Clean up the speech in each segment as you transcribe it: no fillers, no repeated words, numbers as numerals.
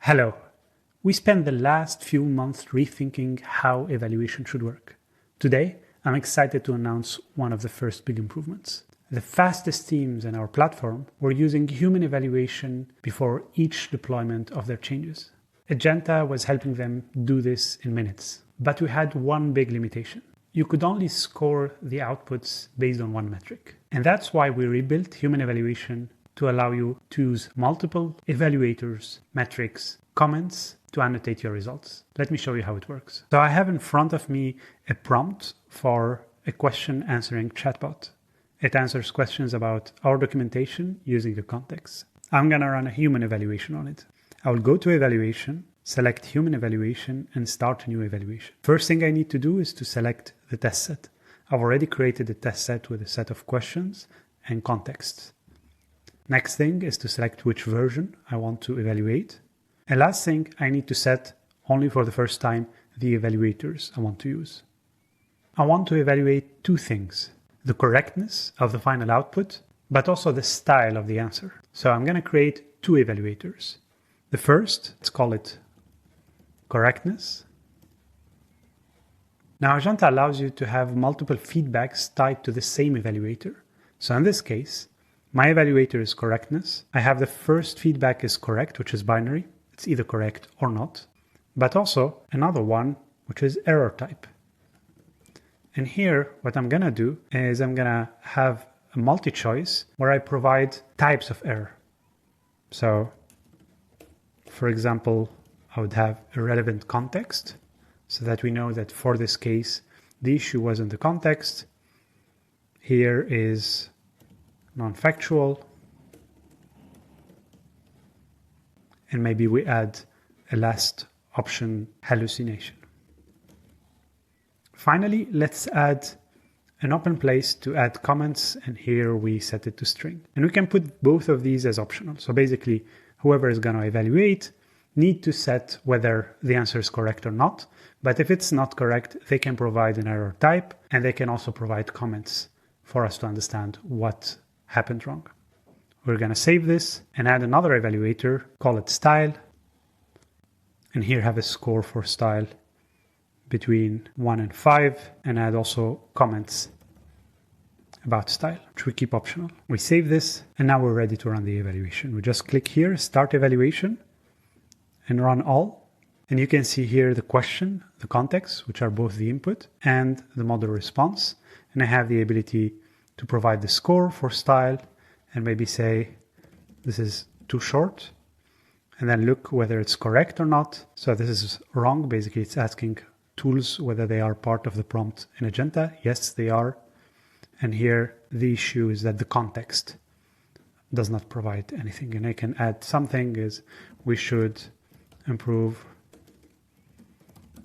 Hello. We spent the last few months rethinking how evaluation should work. Today, I'm excited to announce one of the first big improvements. The fastest teams in our platform were using human evaluation before each deployment of their changes. Agenta was helping them do this in minutes. But we had one big limitation. You could only score the outputs based on one metric. And that's why we rebuilt human evaluation to allow you to use multiple evaluators, metrics, comments to annotate your results. Let me show you how it works. So I have in front of me a prompt for a question answering chatbot. It answers questions about our documentation using the context. I'm going to run a human evaluation on it. I will go to evaluation, select human evaluation, and start a new evaluation. First thing I need to do is to select the test set. I've already created a test set with a set of questions and contexts. Next thing is to select which version I want to evaluate. And last thing, I need to set, only for the first time, the evaluators I want to use. I want to evaluate two things: the correctness of the final output, but also the style of the answer. So I'm going to create two evaluators. The first, let's call it correctness. Now, Agenta allows you to have multiple feedbacks tied to the same evaluator. So in this case, my evaluator is correctness. I have the first feedback is correct, which is binary. It's either correct or not. But also another one, which is error type. And here, what I'm going to do is I'm going to have a multi-choice where I provide types of error. So, for example, I would have a relevant context so that we know that for this case, the issue was in the context. Here is non-factual. And maybe we add a last option, hallucination. Finally, let's add an open place to add comments, and here we set it to string. And we can put both of these as optional. So basically, whoever is going to evaluate need to set whether the answer is correct or not. But if it's not correct, they can provide an error type, and they can also provide comments for us to understand what happened wrong. We're going to save this and add another evaluator, call it style. And here have a score for style between 1 and 5, and add also comments about style, which we keep optional. We save this, and now we're ready to run the evaluation. We just click here, start evaluation, and run all. And you can see here the question, the context, which are both the input and the model response. And I have the ability to provide the score for style and maybe say this is too short, and then look whether it's correct or not. So this is wrong. Basically, it's asking tools whether they are part of the prompt in Agenta. Yes, they are. And here the issue is that the context does not provide anything. And I can add something is we should improve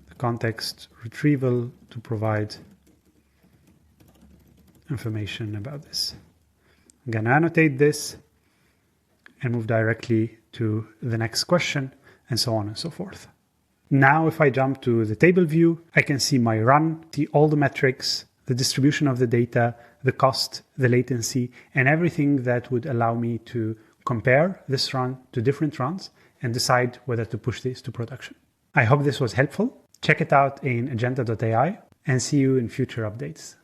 the context retrieval to provide information about this. I'm going to annotate this and move directly to the next question, and so on and so forth. Now, if I jump to the table view, I can see my run, see all the metrics, the distribution of the data, the cost, the latency, and everything that would allow me to compare this run to different runs and decide whether to push this to production. I hope this was helpful. Check it out in agenta.ai and see you in future updates.